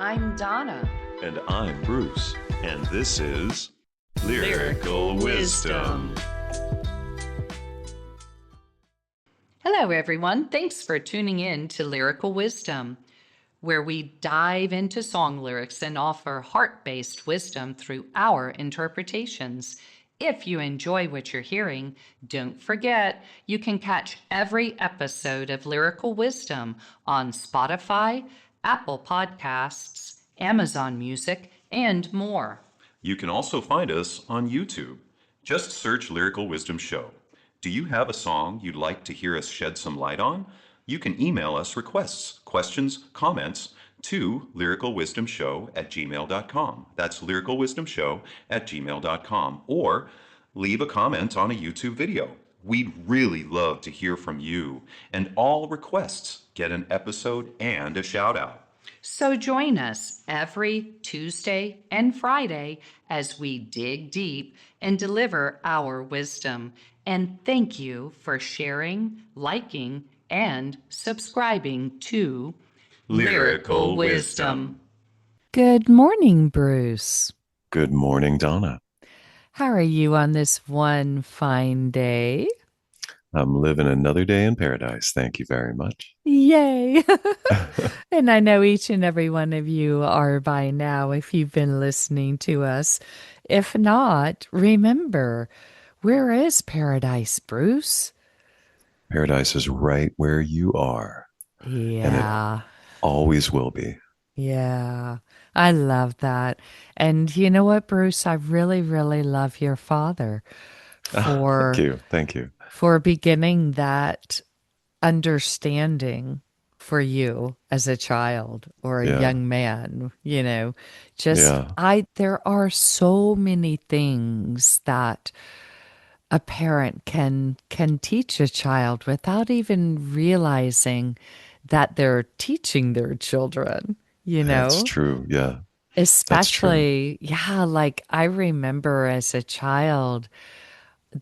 I'm Donna. And I'm Bruce, and this is Lyrical Wisdom. Hello, everyone. Thanks for tuning in to Lyrical Wisdom, where we dive into song lyrics and offer heart-based wisdom through our interpretations. If you enjoy what you're hearing, don't forget you can catch every episode of Lyrical Wisdom on Spotify, Apple Podcasts, Amazon Music, and more. You can also find us on YouTube. Just search Lyrical Wisdom Show. Do you have a song you'd like to hear us shed some light on? You can email us requests, questions, comments to lyricalwisdomshow@gmail.com. That's lyricalwisdomshow@gmail.com. Or leave a comment on a YouTube video. We'd really love to hear from you. And all requests get an episode and a shout out. So join us every Tuesday and Friday as we dig deep and deliver our wisdom. And thank you for sharing, liking, and subscribing to Lyrical Wisdom. Good morning, Bruce. Good morning, Donna. How are you on this one fine day? I'm living another day in paradise. Thank you very much. Yay. And I know each and every one of you are by now if you've been listening to us. If not, remember, where is paradise, Bruce? Paradise is right where you are. Yeah. And it always will be. Yeah. I love that. And you know what, Bruce? I really, really love your father for Thank you. For beginning that understanding for you as a child or a young man, there are so many things that a parent can teach a child without even realizing that they're teaching their children, That's true. Yeah. Especially, like I remember as a child,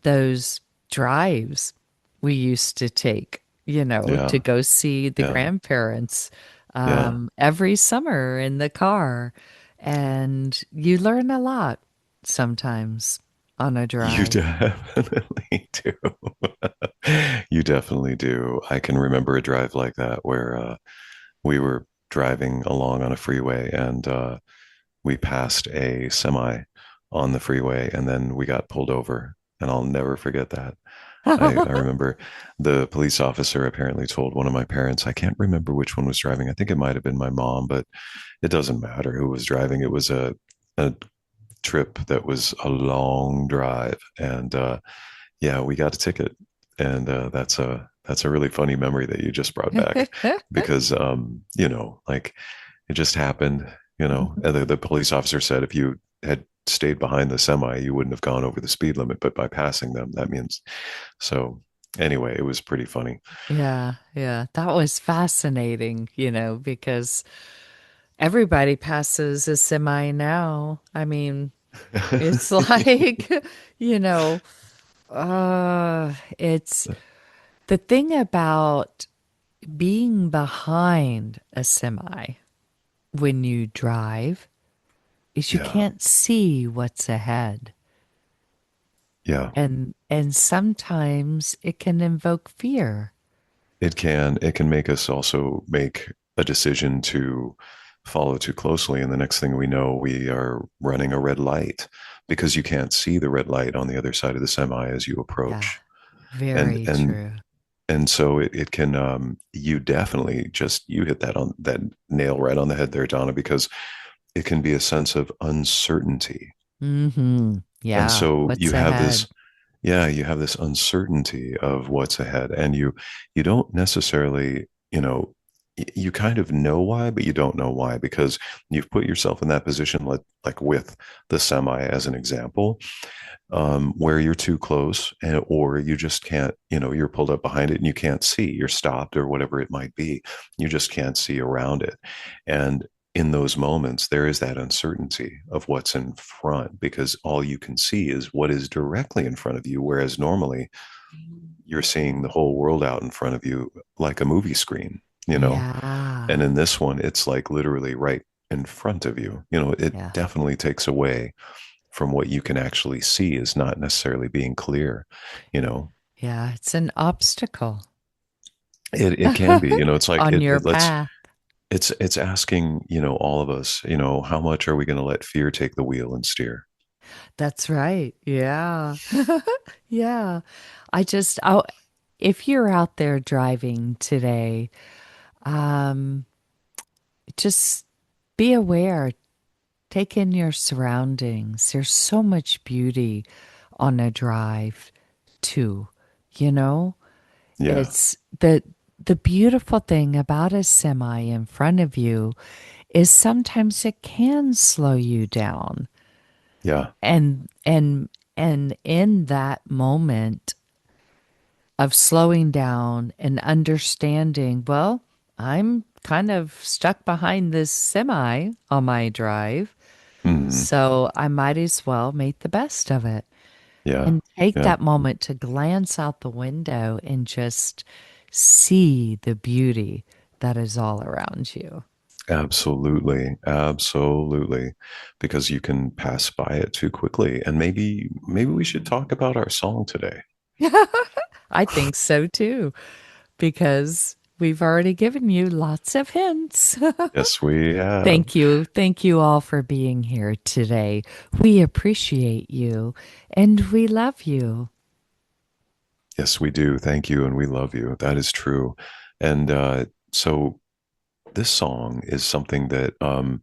those drives we used to take, to go see the grandparents every summer in the car. And you learn a lot sometimes on a drive. You definitely do. You definitely do. I can remember a drive like that where we were driving along on a freeway and we passed a semi on the freeway and then we got pulled over. And I'll never forget that. I remember the police officer apparently told one of my parents, I can't remember which one was driving. I think it might have been my mom, but it doesn't matter who was driving. It was a trip that was a long drive. And we got a ticket. And that's a really funny memory that you just brought back because, like it just happened, and the police officer said if you had stayed behind the semi, you wouldn't have gone over the speed limit, but by passing them, that means so. Anyway, it was pretty funny. Yeah, that was fascinating, because everybody passes a semi now. I mean, it's like, it's the thing about being behind a semi when you drive is you can't see what's ahead. Yeah. And sometimes it can invoke fear. It can make us also make a decision to follow too closely. And the next thing we know, we are running a red light because you can't see the red light on the other side of the semi as you approach. Yeah, very true. And so it can, you definitely you hit that nail right on the head there, Donna, because it can be a sense of uncertainty. Mm-hmm. Yeah. And so you have ahead? you have this uncertainty of what's ahead. And you don't necessarily, you kind of know why, but you don't know why, because you've put yourself in that position, like with the semi as an example, where you're too close or you just can't, you're pulled up behind it and you can't see, you're stopped or whatever it might be. You just can't see around it. And in those moments, there is that uncertainty of what's in front because all you can see is what is directly in front of you. Whereas normally you're seeing the whole world out in front of you like a movie screen, Yeah. And in this one, it's like literally right in front of you. It Yeah. definitely takes away from what you can actually see as not necessarily being clear. you know Yeah, it's an obstacle it can be, it's like on your let's path. it's asking, all of us, how much are we going to let fear take the wheel and steer? That's right. Yeah. Yeah. Oh, if you're out there driving today, um, just be aware, take in your surroundings. There's so much beauty on a drive too, you know? Yeah, It's the beautiful thing about a semi in front of you is sometimes it can slow you down. yeah. And in that moment of slowing down and understanding, well, I'm kind of stuck behind this semi on my drive, Hmm. so I might as well make the best of it Yeah, and take yeah. that moment to glance out the window and just see the beauty that is all around you. Absolutely, absolutely, because you can pass by it too quickly. And maybe we should talk about our song today. I think so too, because we've already given you lots of hints. Yes, we have. Thank you. Thank you all for being here today. We appreciate you and we love you. Yes, we do. Thank you, and we love you. That is true. And so this song is something that kind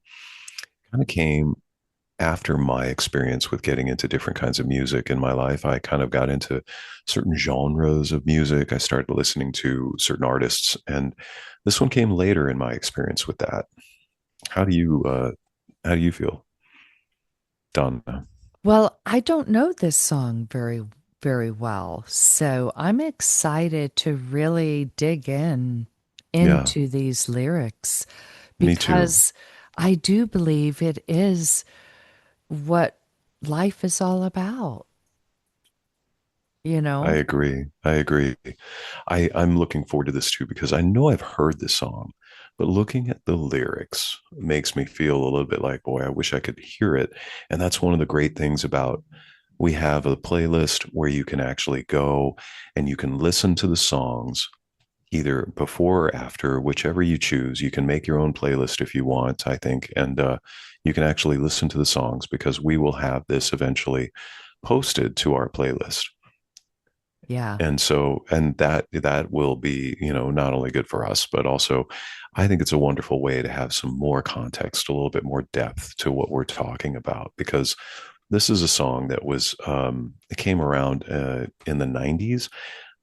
of came after my experience with getting into different kinds of music in my life. I kind of got into certain genres of music. I started listening to certain artists, and this one came later in my experience with that. How do you how do you feel, Donna? Well, I don't know this song very well, so I'm excited to really dig Yeah, into these lyrics me too. because I do believe it is what life is all about, you I know? agree. I agree. I'm looking forward to this too because I know I've heard this song, but looking at the lyrics makes me feel a little bit like, boy, I wish I could hear it. And that's one of the great things about we have a playlist where you can actually go and you can listen to the songs either before or after, whichever you choose. You can make your own playlist if you want, I think, and you can actually listen to the songs because we will have this eventually posted to our playlist. Yeah. And so, and that will be, not only good for us, but also I think it's a wonderful way to have some more context, a little bit more depth to what we're talking about, because this is a song that it came around in the 90s,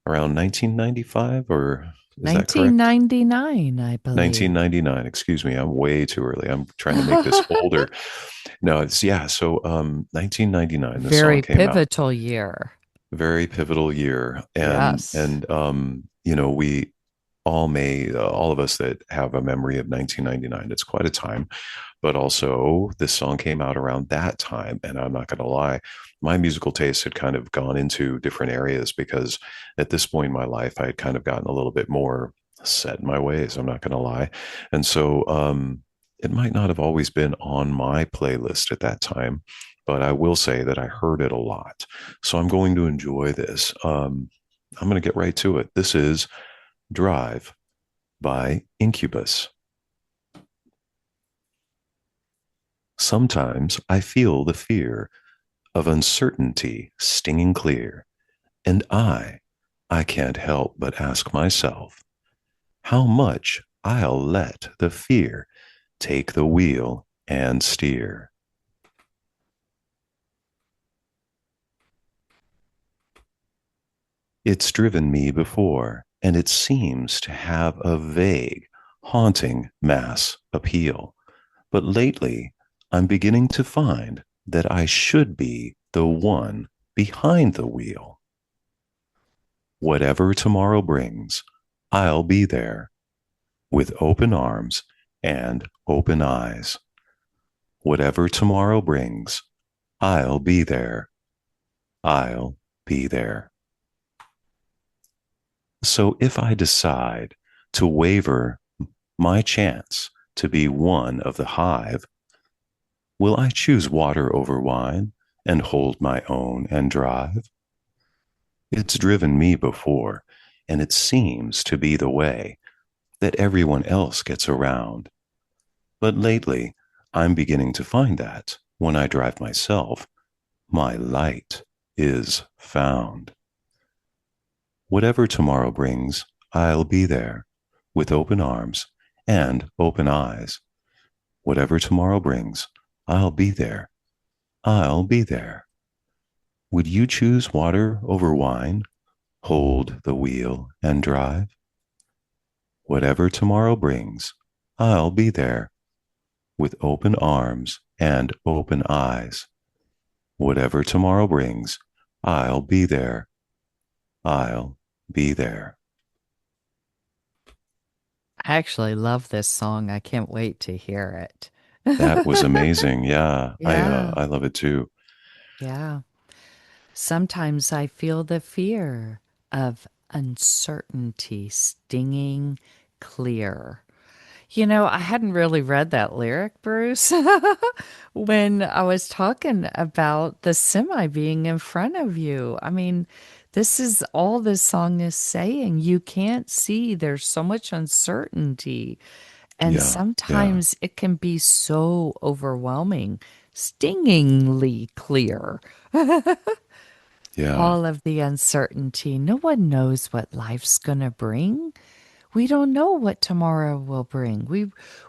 around 1995, or is that correct? 1999, I believe. 1999, excuse me, I'm way too early. I'm trying to make this older. No, it's, yeah. So 1999, the song Very came out. pivotal year. Very pivotal year. and Yes. and we all of us that have a memory of 1999, it's quite a time. But also this song came out around that time, and I'm not going to lie, my musical taste had kind of gone into different areas because at this point in my life I had kind of gotten a little bit more set in my ways, I'm not going to lie. And so it might not have always been on my playlist at that time, but I will say that I heard it a lot. So I'm going to enjoy this. I'm going to get right to it. This is Drive by Incubus. Sometimes I feel the fear of uncertainty stinging clear, and I can't help but ask myself how much I'll let the fear take the wheel and steer. It's driven me before, and it seems to have a vague, haunting mass appeal. But lately, I'm beginning to find that I should be the one behind the wheel. Whatever tomorrow brings, I'll be there with open arms and open eyes. Whatever tomorrow brings, I'll be there. I'll be there. So if I decide to waver my chance to be one of the hive, will I choose water over wine and hold my own and drive? It's driven me before, and it seems to be the way that everyone else gets around. But lately, I'm beginning to find that when I drive myself, my light is found. Whatever tomorrow brings, I'll be there with open arms and open eyes. Whatever tomorrow brings, I'll be there. I'll be there. Would you choose water over wine, hold the wheel and drive? Whatever tomorrow brings, I'll be there with open arms and open eyes. Whatever tomorrow brings, I'll be there. I'll be there. I actually love this song. I can't wait to hear That was it. amazing. Yeah, Yeah, I love it too. yeah. Sometimes I feel the fear of uncertainty stinging clear. You know, I hadn't really read that lyric, Bruce, when I was talking about the semi being in front of you. I mean, this is all this song is saying. You can't see, there's so much uncertainty. And Yeah, yeah, sometimes it can be so overwhelming, stingingly clear. yeah, All of the uncertainty. No one knows what life's going to bring. We don't know what tomorrow will bring.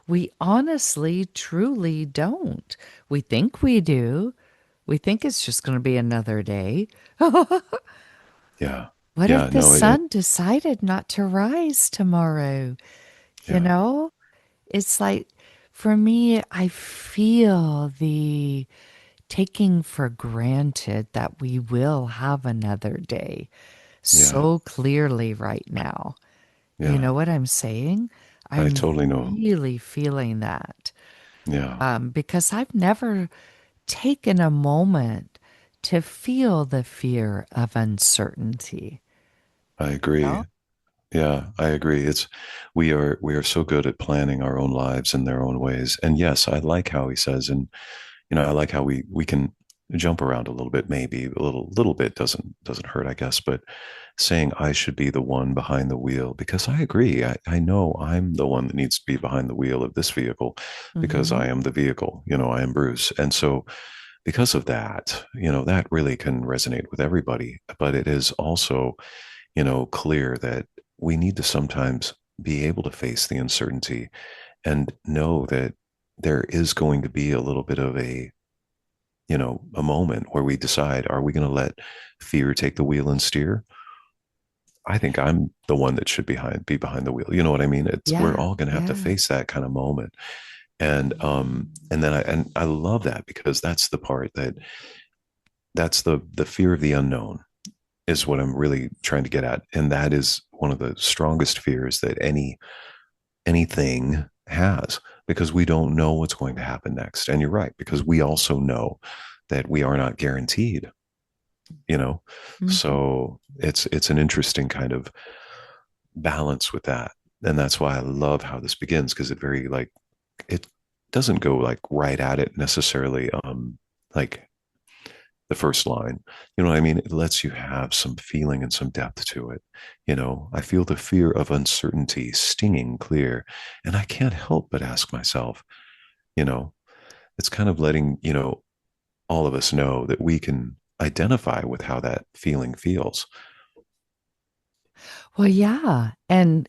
We honestly truly don't. We think we do. We think it's just going to be another day. yeah, What if yeah. the No, it sun decided not to rise tomorrow? You yeah, know, it's like for me, I feel the taking for granted that we will have another day yeah, so clearly right now. You yeah. know what I'm saying? I I'm totally know. really feeling that Yeah, because I've never taken a moment to feel the fear of uncertainty. I You agree. know? Yeah, I agree. It's we are so good at planning our own lives in their own ways. And yes, I like how he says, and I like how we can jump around a little bit, maybe a little bit doesn't hurt, I guess, but saying I should be the one behind the wheel because I agree. I know I'm the one that needs to be behind the wheel of this vehicle because Mm-hmm. I am the vehicle, I am Bruce. And so because of that, that really can resonate with everybody. But it is also, clear that we need to sometimes be able to face the uncertainty and know that there is going to be a little bit of a moment where we decide, are we going to let fear take the wheel and steer? I think I'm the one that should be behind the wheel. You know what I mean? We're Yeah, all going to have to yeah. face that kind of moment. And then I love that because that's the part that's the fear of the unknown is what I'm really trying to get at. And that is one of the strongest fears that anything has because we don't know what's going to happen next. And you're right, because we also know that we are not guaranteed, you know. Mm-hmm. So it's an interesting kind of balance with that. And that's why I love how this begins, because it doesn't go like right at it necessarily like the first line. You know what I mean? It lets you have some feeling and some depth to it. I feel the fear of uncertainty stinging clear, and I can't help but ask myself, you know, it's kind of letting, all of us know that we can identify with how that feeling feels. Well, yeah. And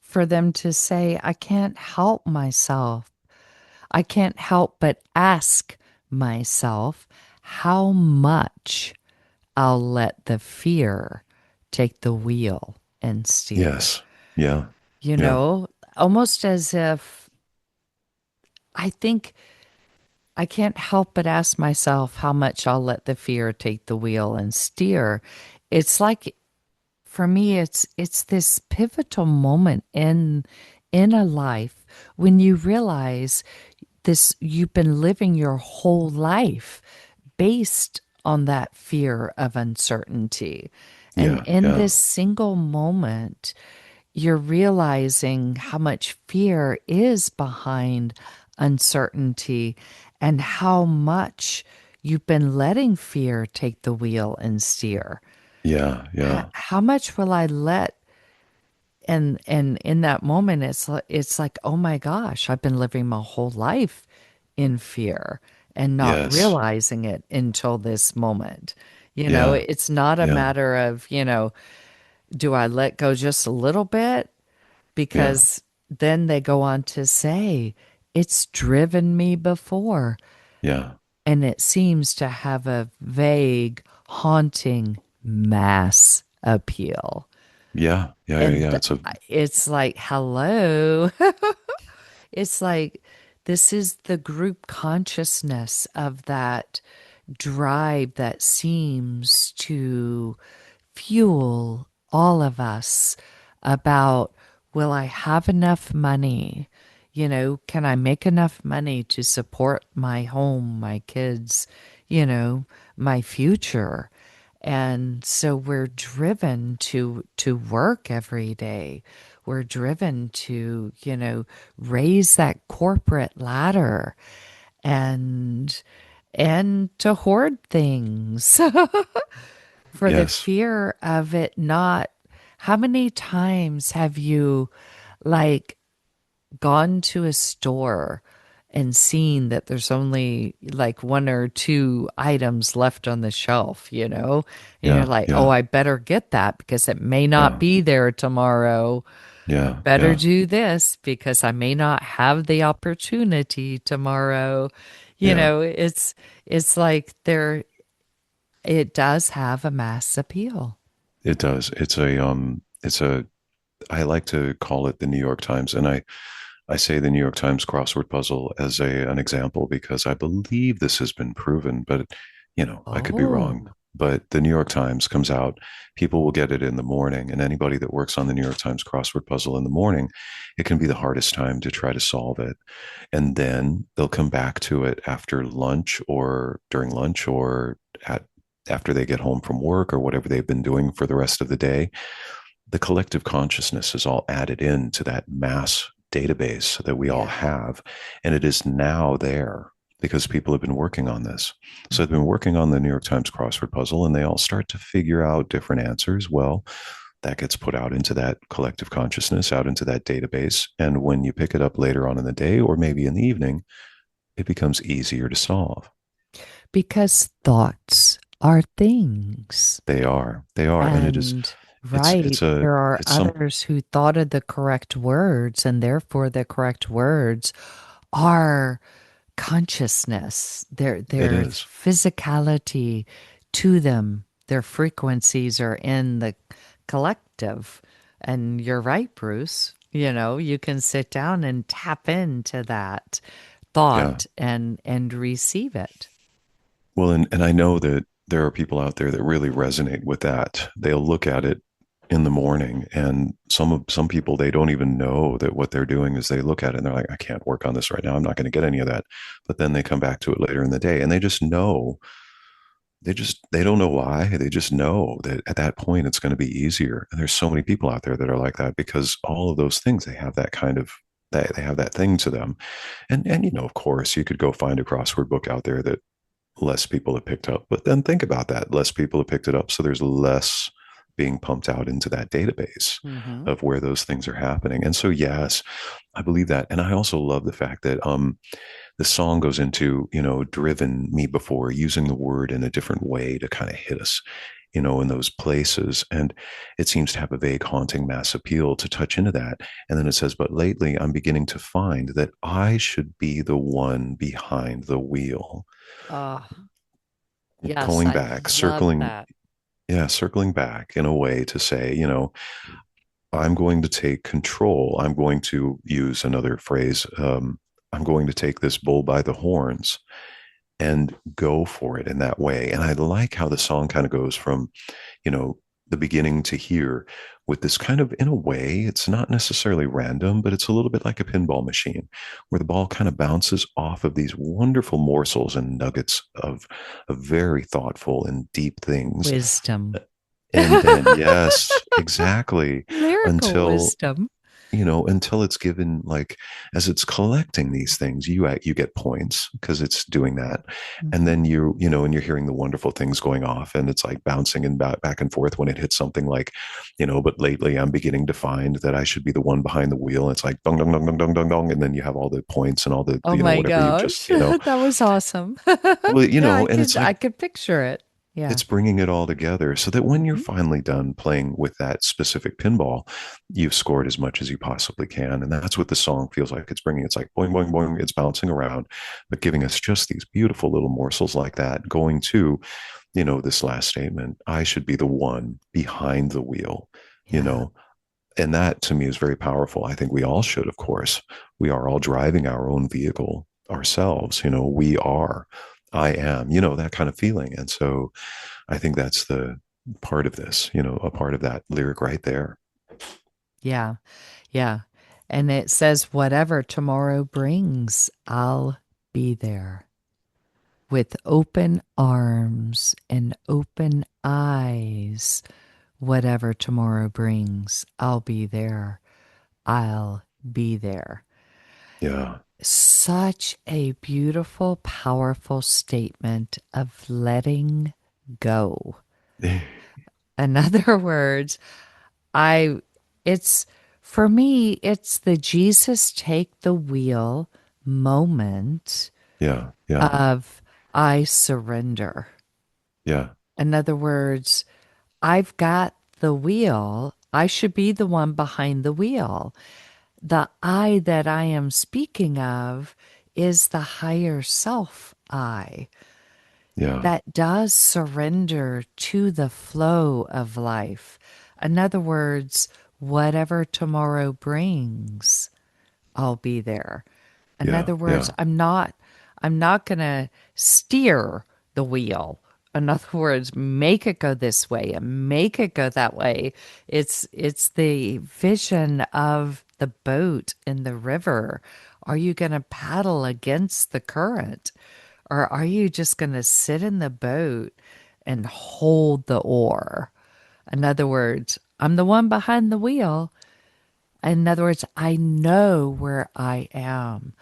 for them to say, I can't help myself. I can't help but ask myself how much I'll let the fear take the wheel and steer. Yes. Yeah. You Yeah. know, almost as if I think I can't help but ask myself how much I'll let the fear take the wheel and steer. It's like for me it's this pivotal moment in a life when you realize this you've been living your whole life based on that fear of uncertainty. And Yeah. in Yeah. this single moment, you're realizing how much fear is behind uncertainty and how much you've been letting fear take the wheel and steer. Yeah, yeah, How much will I let? And in that moment, it's like, oh my gosh, I've been living my whole life in fear and not yes, realizing it until this moment. yeah, It's not a yeah, matter of, do I let go just a little bit? yeah, Because then they go on to say, it's driven me before, yeah, and it seems to have a vague, haunting mass appeal. yeah, yeah, yeah, And yeah. It's a it's like, hello. It's like, this is the group consciousness of that drive that seems to fuel all of us about, will I have enough money? Can I make enough money to support my home, my kids, my future? And so we're driven to work every day. We're driven to, raise that corporate ladder and to hoard things for the yes, fear of it not. How many times have you like gone to a store and seen that there's only like one or two items left on the shelf, and you're yeah, like, oh, yeah, I better get that because it may not yeah, be there tomorrow. I yeah, better yeah, do this because I may not have the opportunity tomorrow. yeah. It's like it does have a mass appeal. It does. It's a I like to call it the New York Times, and I say the New York Times crossword puzzle as an example because I believe this has been proven, but I could be wrong. Oh, But the New York Times comes out, people will get it in the morning, and anybody that works on the New York Times crossword puzzle in the morning, it can be the hardest time to try to solve it. And then they'll come back to it after lunch or during lunch or at after they get home from work or whatever they've been doing for the rest of the day. The collective consciousness is all added into that mass database that we all yeah. have. And it is now there because people have been working on this. So they've been Mhm. working on the New York Times crossword puzzle and they all start to figure out different answers. Well, that gets put out into that collective consciousness, out into that database. And when you pick it up later on in the day or maybe in the evening, it becomes easier to solve. Because thoughts are things. They are. They are. And it is And right, a there are it's some others who thought of the correct words, and therefore the correct words are consciousness, it their is. physicality to them, their frequencies are in the collective. And you're right, Bruce. You can sit down and tap into that Yeah. thought and receive it. Well, and I know that there are people out there that really resonate with that. They'll look at it in the morning, and some people they don't even know that what they're doing is they look at it and they're like, I can't work on this right now. I'm not going to get any of that. But then they come back to it later in the day, and they just know. They don't know why. They just know that at that point it's going to be easier. And there's so many people out there that are like that because all of those things they have that kind of they have that thing to them. And of course, you could go find a crossword book out there that less people have picked up. But then think about that. Less people have picked it up. So there's less being pumped out into that database Hmm. of where those things are happening. And so, yes, I believe that. And I also love the fact that the song goes into, driven me before, using the word in a different way to kind of hit us, in those places. And it seems to have a vague, haunting mass appeal to touch into that. And then it says, but lately I'm beginning to find that I should be the one behind the wheel. Oh, yes, Going I back, love circling, that. yeah, circling back in a way to say, I'm going to take control. I'm going to use another phrase. I'm going to take this bull by the horns and go for it in that way. And I like how the song kind of goes from, you know, the beginning to here with this kind of, in a way, it's not necessarily random, but it's a little bit like a pinball machine where the ball kind of bounces off of these wonderful morsels and nuggets of very thoughtful and deep things. Wisdom. And then, yes, exactly. lyrical until wisdom. until it's given, like, as it's collecting these things, you get points because it's doing that. And Mhm. then and you're hearing the wonderful things going off, and it's like bouncing and back and forth when it hits something like, but lately I'm beginning to find that I should be the one behind the wheel. It's like dong dong dong dong dong dong dong, and then you have all the points and all the, Oh my whatever you've just, gosh. That was awesome. well, Yeah, I and could it's like I could picture it. Yeah. it's bringing it all together so that when you're Mhm. finally done playing with that specific pinball, you've scored as much as you possibly can. And that's what the song feels like. It's like boing, boing, boing. It's bouncing around, but giving us just these beautiful little morsels like that, going to, this last statement, I should be the one behind the wheel, you Yeah. know, and that to me is very powerful. I think we all should, of course. We are all driving our own vehicle ourselves. We are, I am, that kind of feeling. And so I think that's the part of this, a part of that lyric right there. Yeah. Yeah. And it says, whatever tomorrow brings, I'll be there with open arms and open eyes. Whatever tomorrow brings, I'll be there. I'll be there. Yeah. Such a beautiful, powerful statement of letting go. In other words, I, it's for me, it's the Jesus take the wheel moment Yeah. Yeah. of I surrender. Yeah. In other words, I've got the wheel. I should be the one behind the wheel. The I that I am speaking of is the higher self I Yeah. that does surrender to the flow of life. In other words, whatever tomorrow brings, I'll be there. In Yeah. other words, Yeah. I'm not going to steer the wheel. In other words, make it go this way and make it go that way. It's the vision of the boat in the river. Are you going to paddle against the current? Or are you just going to sit in the boat and hold the oar? In other words, I'm the one behind the wheel. In other words, I know where I am.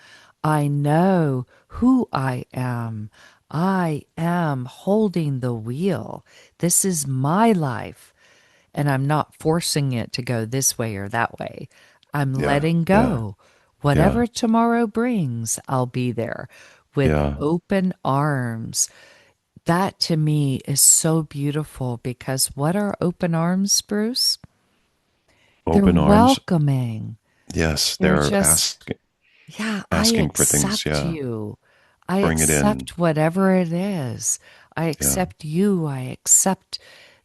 I know who I am. I am holding the wheel. This is my life. And I'm not forcing it to go this way or that way. I'm Yeah. letting Yeah. go. Yeah. Whatever tomorrow brings, I'll be there with Yeah. open arms. That to me is so beautiful because what are open arms, Bruce? They're Open arms. welcoming. Yes. They're They're just, yeah, I asking for things. accept Yeah. you. I Bring it in. accept whatever it is. I Yeah. accept you. I accept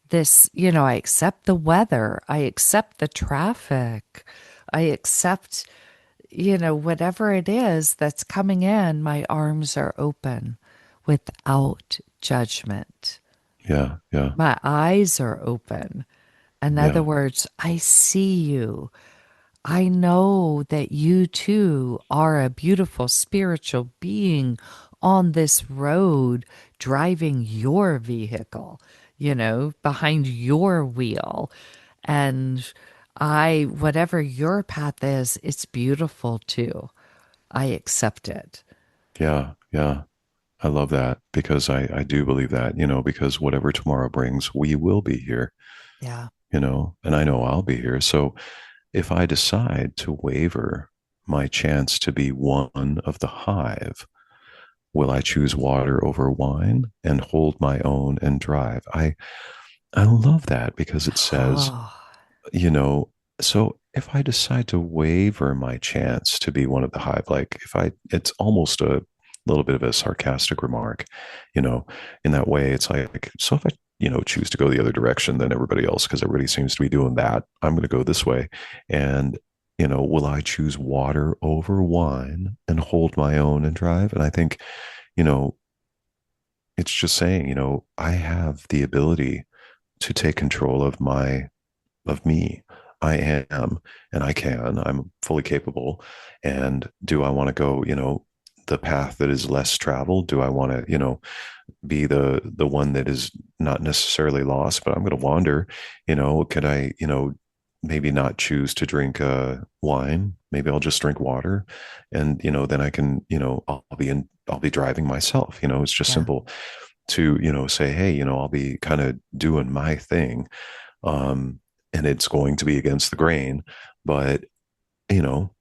this, I accept the weather. I accept the traffic. I accept, whatever it is that's coming in, my arms are open without judgment. Yeah. Yeah. My eyes are open. In other Yeah. words, I see you. I know that you too are a beautiful spiritual being on this road driving your vehicle, behind your wheel. And whatever your path is, it's beautiful too. I accept it. Yeah. Yeah. I love that because I do believe that, because whatever tomorrow brings, we will be here, Yeah. and I know I'll be here. So if I decide to waver my chance to be one of the hive, will I choose water over wine and hold my own and drive? I love that because it says, Oh, you know, so if I decide to waver my chance to be one of the hive, like it's almost a little bit of a sarcastic remark, you know, in that way, it's like, so if I, choose to go the other direction than everybody else, because everybody seems to be doing that, I'm going to go this way. And, will I choose water over wine and hold my own and drive? And I think, you know, it's just saying, I have the ability to take control of me. I am, and I'm fully capable. And do I want to go, the path that is less traveled? Do I want to, be the one that is not necessarily lost, but I'm going to wander? Could I, maybe not choose to drink wine. Maybe I'll just drink water, and then I can, I'll be driving myself. It's just Yeah. simple to say, hey, I'll be kind of doing my thing, and it's going to be against the grain, but you know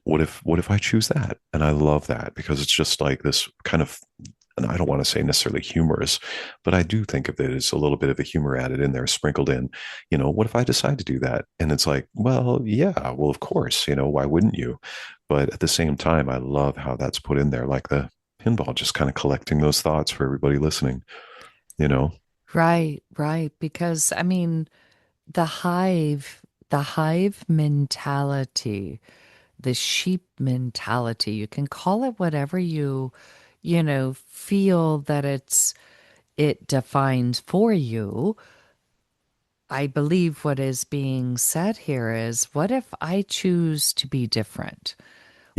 what if I choose that? And I love that because it's just like this kind of, and I don't want to say necessarily humorous, but I do think of it as a little bit of a humor added in there, sprinkled in. What if I decide to do that? And it's like, well, yeah, well, of course, why wouldn't you? But at the same time, I love how that's put in there, like the pinball, just kind of collecting those thoughts for everybody listening, you know? Right, right. Because I mean, the hive mentality, the sheep mentality, you can call it whatever feel that it defines for you. I believe what is being said here is, what if I choose to be different?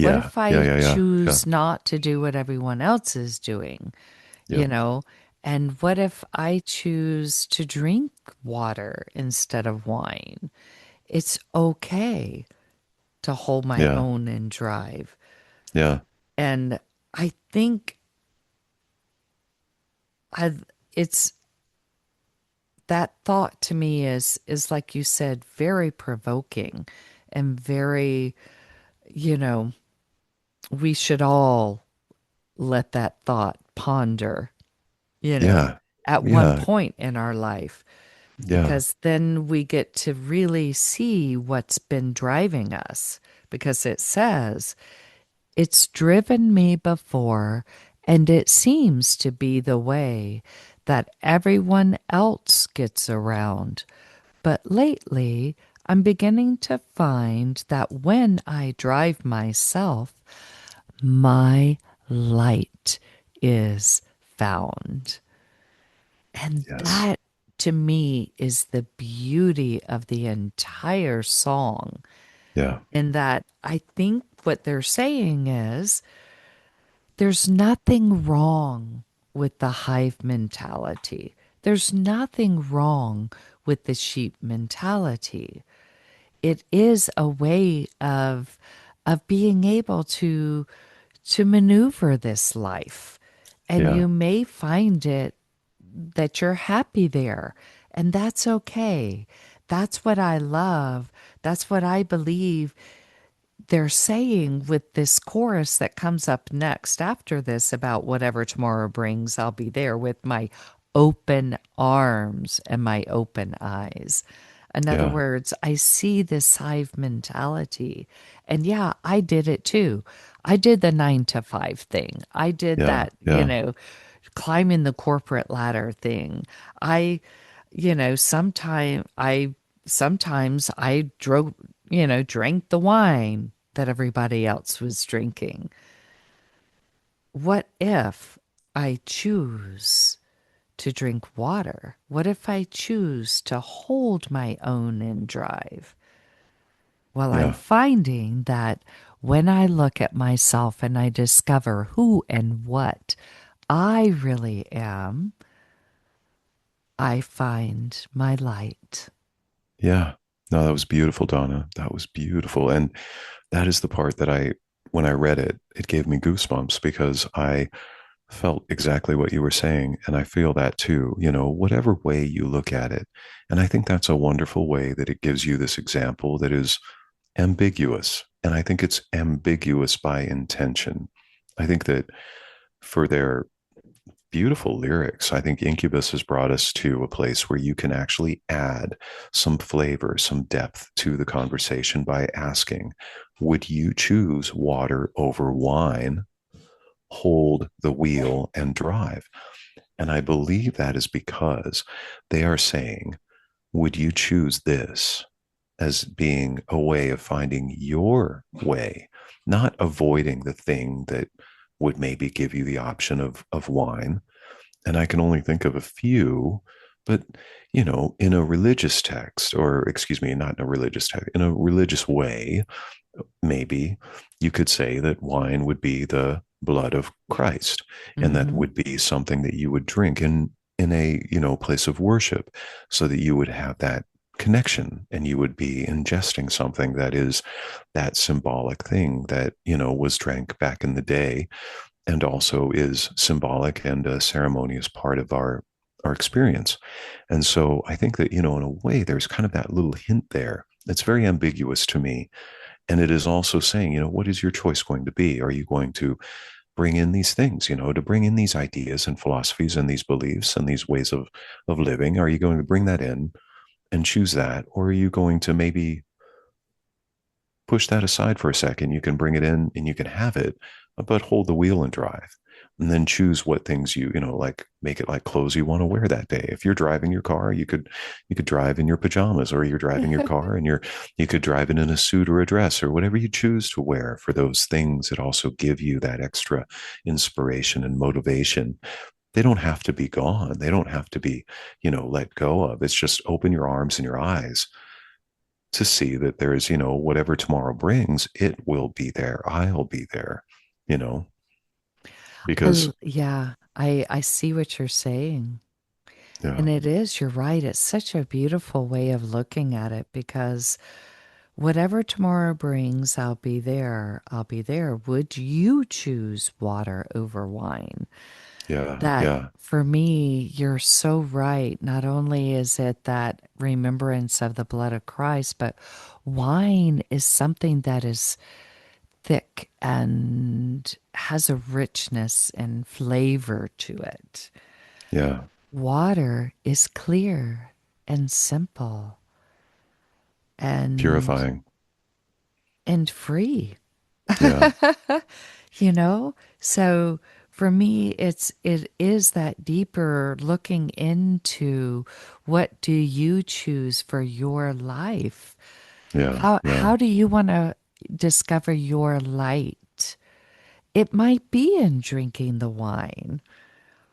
What Yeah, if yeah, I yeah, yeah, yeah, choose not to do what everyone else is doing? yeah, you know? And what if I choose to drink water instead of wine? It's okay to hold my yeah, own and drive. yeah, And I think I it's that thought to me is like you said, very provoking and very, you know, we should all let that thought ponder, you know, yeah, at one yeah, point in our life. yeah, Because then we get to really see what's been driving us. Because it says, it's driven me before, and it seems to be the way that everyone else gets around. But lately, I'm beginning to find that when I drive myself, my light is found. And yes, that to me is the beauty of the entire song. yeah, In that I think what they're saying is there's nothing wrong with the hive mentality. There's nothing wrong with the sheep mentality. It is a way of being able to maneuver this life. And yeah, you may find it that you're happy there. And that's okay. That's what I love. That's what I believe they're saying with this chorus that comes up next after this about whatever tomorrow brings, I'll be there with my open arms and my open eyes. In other yeah, words, I see this hive mentality. And yeah, I did it too. I did the 9 to 5 thing. I did yeah, that, yeah, climbing the corporate ladder thing. I, sometimes I drove, drank the wine that everybody else was drinking. What if I choose to drink water? What if I choose to hold my own and drive? Well, I'm yeah, finding that when I look at myself and I discover who and what I really am, I find my light. yeah. No, that was beautiful, Donna. That was beautiful. And that is the part that when I read it, it gave me goosebumps because I felt exactly what you were saying. And I feel that too, whatever way you look at it. And I think that's a wonderful way that it gives you this example that is ambiguous. And I think it's ambiguous by intention. I think that for their beautiful lyrics, I think Incubus has brought us to a place where you can actually add some flavor, some depth to the conversation by asking, would you choose water over wine, hold the wheel, and drive? And I believe that is because they are saying, would you choose this as being a way of finding your way, not avoiding the thing that would maybe give you the option of wine? And I can only think of a few, but in a religious text, or excuse me, not in a religious text, in a religious way, maybe you could say that wine would be the blood of Christ, and that Mm-hmm. would be something that you would drink in a place of worship, so that you would have that connection, and you would be ingesting something that is that symbolic thing that, was drank back in the day, and also is symbolic and a ceremonious part of our experience. And so I think that, in a way, there's kind of that little hint there. It's very ambiguous to me. And it is also saying, what is your choice going to be? Are you going to bring in these things, to bring in these ideas and philosophies and these beliefs and these ways of living? Are you going to bring that in and choose that? Or are you going to maybe push that aside for a second? You can bring it in and you can have it, but hold the wheel and drive. And then choose what things like make it like clothes you want to wear that day. If you're driving your car, you could drive in your pajamas, or you're driving your car and you could drive it in a suit or a dress or whatever you choose to wear for those things that also give you that extra inspiration and motivation. They don't have to be gone. They don't have to be, let go of. It's just open your arms and your eyes to see that there's, whatever tomorrow brings, it will be there. I'll be there, you know, because Yeah, I see what you're saying. yeah, And it is, you're right. It's such a beautiful way of looking at it because whatever tomorrow brings, I'll be there. I'll be there. Would you choose water over wine? yeah, That yeah, for me, you're so right. Not only is it that remembrance of the blood of Christ, but wine is something that is thick and has a richness and flavor to it. yeah, Water is clear and simple and purifying. free. Yeah, You know? So for me it is that deeper looking into what do you choose for your life? yeah, How yeah, do you want to discover your light? It might be in drinking the wine.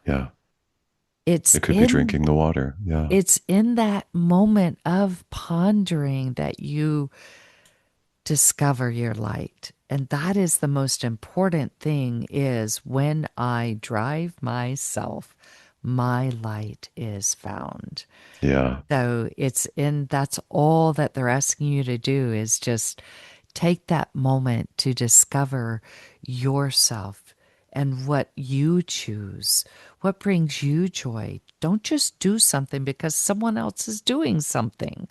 yeah. It's It could be in drinking the water. Yeah, it's in that moment of pondering that you discover your light. And that is the most important thing is when I drive myself, my light is found. yeah, So that's all that they're asking you to do is just take that moment to discover yourself and what you choose, what brings you joy. Don't just do something because someone else is doing something.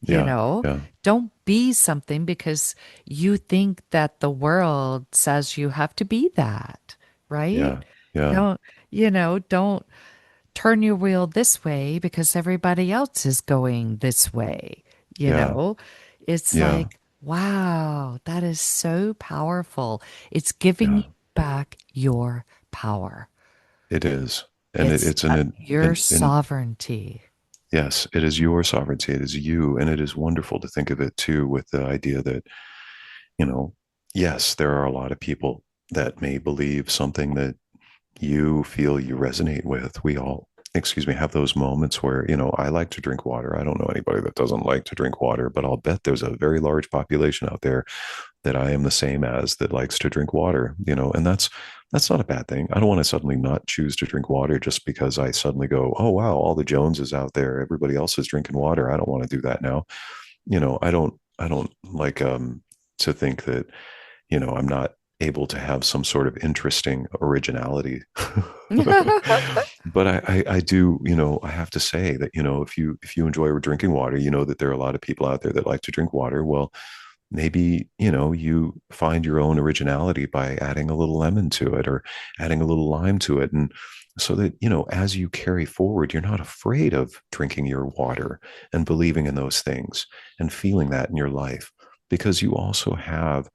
You yeah, know, yeah, don't be something because you think that the world says you have to be that, right? yeah, yeah, Don't, don't turn your wheel this way because everybody else is going this way. You yeah, know, it's yeah, like, wow, that is so powerful. It's giving you yeah. back your power. It is. And It's it's your sovereignty. yes, it is your sovereignty. It is you. And it is wonderful to think of it too, with the idea that, you know, yes, there are a lot of people that may believe something that you feel you resonate with. We all, excuse me, have those moments where, I like to drink water. I don't know anybody that doesn't like to drink water, but I'll bet there's a very large population out there that I am the same as that likes to drink water, and that's not a bad thing. I don't want to suddenly not choose to drink water just because I suddenly go, oh wow, all the Joneses out there, everybody else is drinking water. I don't want to do that now. I don't like to think that, I'm not able to have some sort of interesting originality. But I do, I have to say that, if you enjoy drinking water, you know that there are a lot of people out there that like to drink water. Well, maybe, you find your own originality by adding a little lemon to it or adding a little lime to it. And so that, as you carry forward, you're not afraid of drinking your water and believing in those things and feeling that in your life, because you also have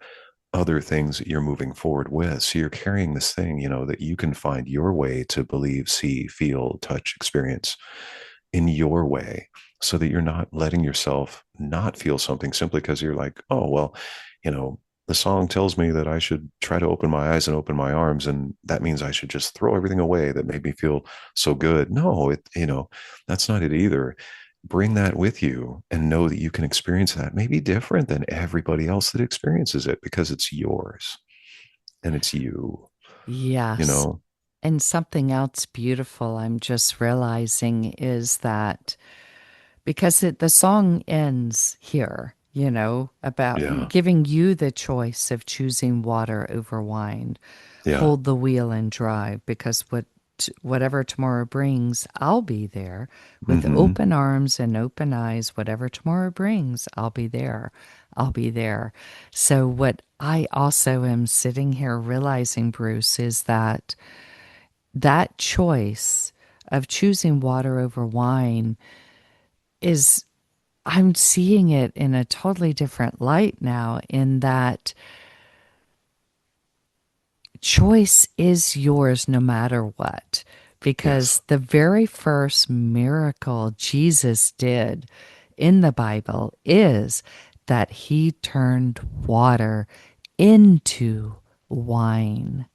other things that you're moving forward with. So you're carrying this thing, that you can find your way to believe, see, feel, touch, experience in your way, so that you're not letting yourself not feel something simply because you're like, oh, well, you know, the song tells me that I should try to open my eyes and open my arms. And that means I should just throw everything away that made me feel so good. No, that's not it either. Bring that with you and know that you can experience that maybe different than everybody else that experiences it, because it's yours and it's you, you Yes. know? And something else beautiful I'm just realizing is that because the song ends here, about Yeah. giving you the choice of choosing water over wine. Yeah. Hold the wheel and drive, because whatever tomorrow brings, I'll be there with Hmm. open arms and open eyes. Whatever tomorrow brings, I'll be there. I'll be there. So what I also am sitting here realizing, Bruce, is that choice of choosing water over wine is, I'm seeing it in a totally different light now, in that choice is yours no matter what. Yes. Because the very first miracle Jesus did in the Bible is that he turned water into wine.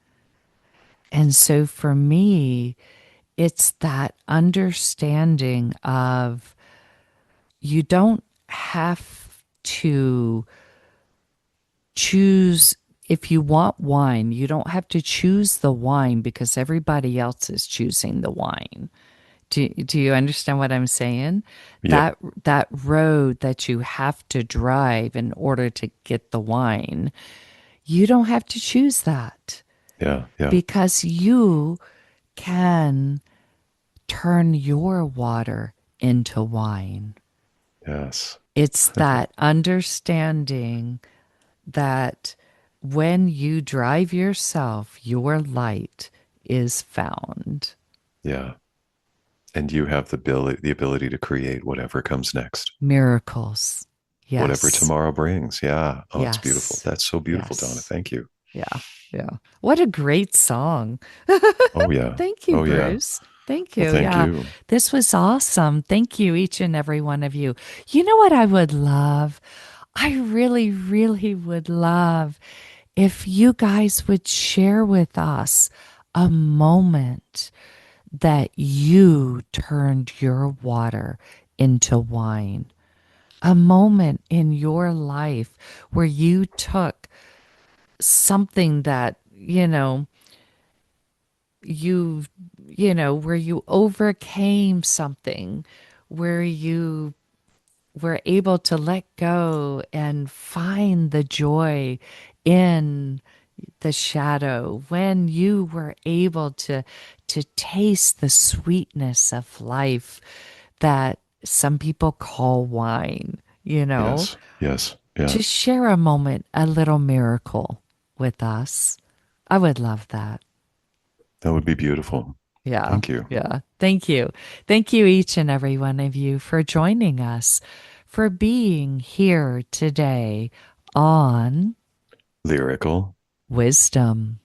And so for me, it's that understanding of, you don't have to choose. If you want wine, you don't have to choose the wine because everybody else is choosing the wine. Do you understand what I'm saying? Yep. That road that you have to drive in order to get the wine, you don't have to choose that, Yeah. Yeah. because you can turn your water into wine. Yes. It's that understanding that when you drive yourself, your light is found. Yeah. And you have the ability to create whatever comes next, Miracles. whatever Yes. tomorrow brings. Yeah. Oh, it's beautiful. Yes. That's so beautiful, Donna. Yes. Thank you. Yeah. Yeah. What a great song. Oh yeah. Thank you, Oh yeah. Bruce. Thank Well, you. thank Yeah. you. This was awesome. Thank you, each and every one of you. You know what I would love? I really, really would love if you guys would share with us a moment that you turned your water into wine. A moment in your life where you took something that, you where you overcame something, where you were able to let go and find the joy in the shadow, when you were able to taste the sweetness of life that some people call wine, Yes. Yes. Yeah. just share a moment, a little miracle with us. I would love that. That would be beautiful. Yeah. Thank you. Yeah. Thank you. Thank you, each and every one of you, for joining us, for being here today on Lyrical Wisdom.